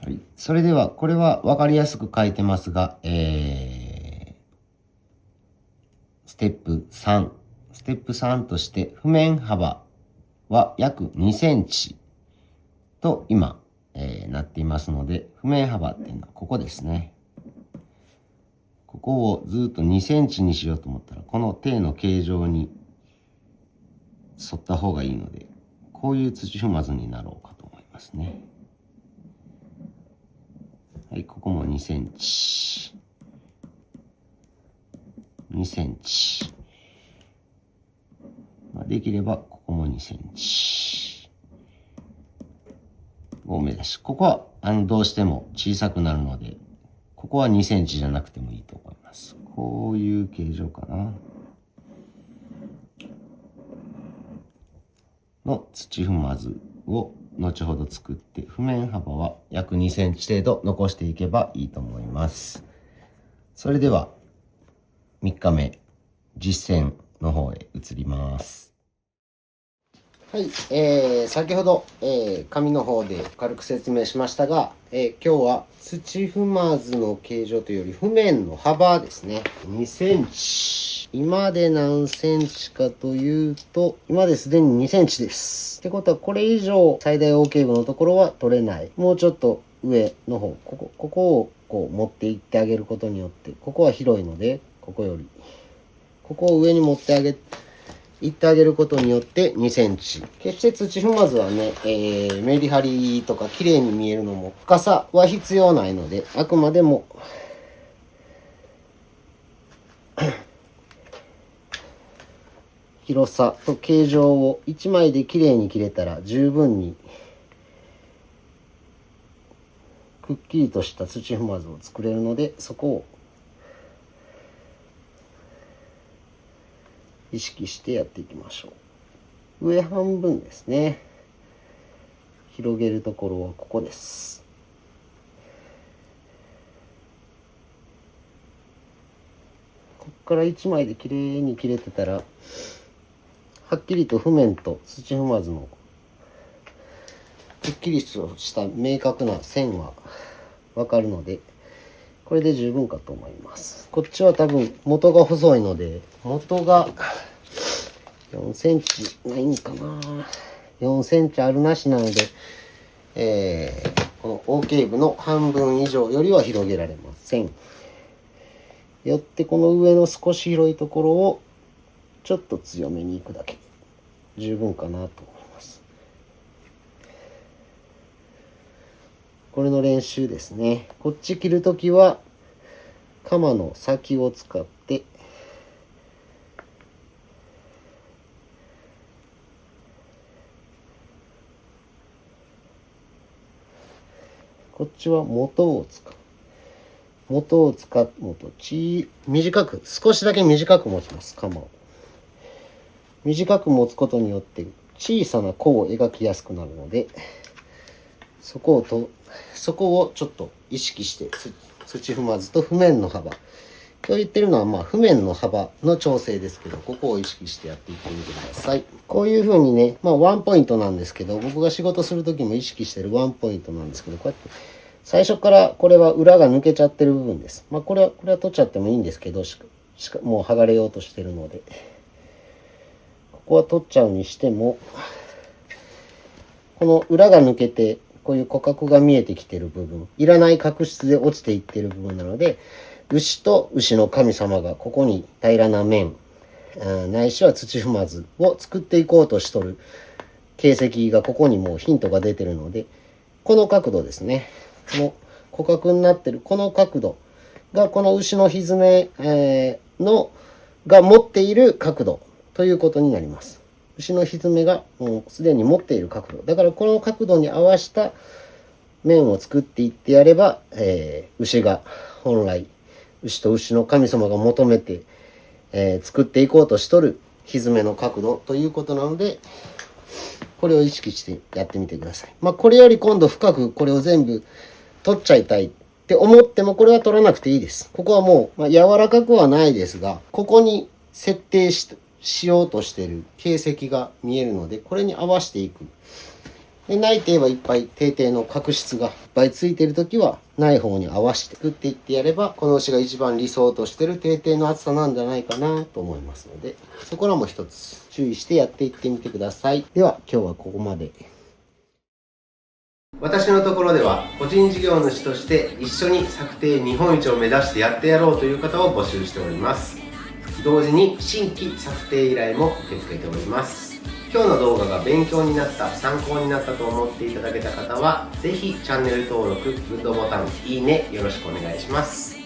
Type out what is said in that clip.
はい。それでは、これは分かりやすく書いてますが、ステップ3。ステップ3として、譜面幅は約2センチと今、なっていますので、譜面幅っていうのはここですね。ここをずっと2センチにしようと思ったら、この底の形状に沿った方がいいので、こういう土踏まずになろうかと思いますね。はい、ここも2センチ。2センチ。できれば、ここも2センチを目指し、ここは、どうしても小さくなるので、ここは2センチじゃなくてもいいと思います。こういう形状かな。の土踏まずを後ほど作って、譜面幅は約2センチ程度残していけばいいと思います。それでは、3日目、実践の方へ移ります。はい、先ほど、紙の方で軽く説明しましたが、今日は土踏まずの形状というより譜面の幅ですね。2センチ。今で何センチかというと、今ですでに2センチです。ってことはこれ以上最大 OK 部のところは取れない。もうちょっと上の方、ここをこう持っていってあげることによって、ここは広いので、ここより。ここを上に持っていってあげることによって2センチ。決して土踏まずはね、メリハリとか綺麗に見えるのも深さは必要ないので、あくまでも広さと形状を1枚で綺麗に切れたら十分にくっきりとした土踏まずを作れるので、そこを意識してやっていきましょう。上半分ですね。広げるところはここです。ここから1枚で綺麗に切れてたら、はっきりと譜面と土踏まずのくっきりとした明確な線はわかるので、これで十分かと思います。こっちは多分元が細いので、元が4センチないんかな。4センチあるなしなので、この OK 部の半分以上よりは広げられません。よってこの上の少し広いところをちょっと強めにいくだけで十分かなと思います。これの練習ですね。こっち切るときは鎌の先を使ってこっちは元を使う。短く、少しだけ短く持ちます、鎌を。短く持つことによって小さな弧を描きやすくなるので、そこをちょっと意識して、土踏まずと譜面の幅。今日言ってるのは譜面の幅の調整ですけど、ここを意識してやっていってみてください。こういう風にね、ワンポイントなんですけど、僕が仕事する時も意識してるワンポイントなんですけど、こうやって最初からこれは裏が抜けちゃってる部分です。これは取っちゃってもいいんですけど、もう剥がれようとしてるので、ここは取っちゃうにしても、この裏が抜けて、こういう骨格が見えてきてる部分、いらない角質で落ちていってる部分なので、牛と牛の神様がここに平らな面、ないしは土踏まずを作っていこうとしとる形跡がここにもうヒントが出てるので、この角度ですね。この骨格になってるこの角度がこの牛の蹄、が持っている角度ということになります。牛の蹄がもうすでに持っている角度。だからこの角度に合わせた面を作っていってやれば、牛が本来、牛と牛の神様が求めて、作っていこうとしとる蹄の角度ということなので、これを意識してやってみてください。これより今度深くこれを全部取っちゃいたいって思っても、これは取らなくていいです。ここはもう、柔らかくはないですが、ここに設定しようとしている形跡が見えるので、これに合わせていく。で、ないて言えばいっぱい定定の角質がいっぱいついてるときは、ない方に合わせて作っていってやれば、この牛が一番理想としてる定定の厚さなんじゃないかなと思いますので、そこらも一つ注意してやっていってみてください。では、今日はここまで。私のところでは個人事業主として一緒に作庭日本一を目指してやってやろうという方を募集しております。同時に新規作庭依頼も受け付けております。今日の動画が勉強になった、参考になったと思っていただけた方は、ぜひチャンネル登録、グッドボタン、いいねよろしくお願いします。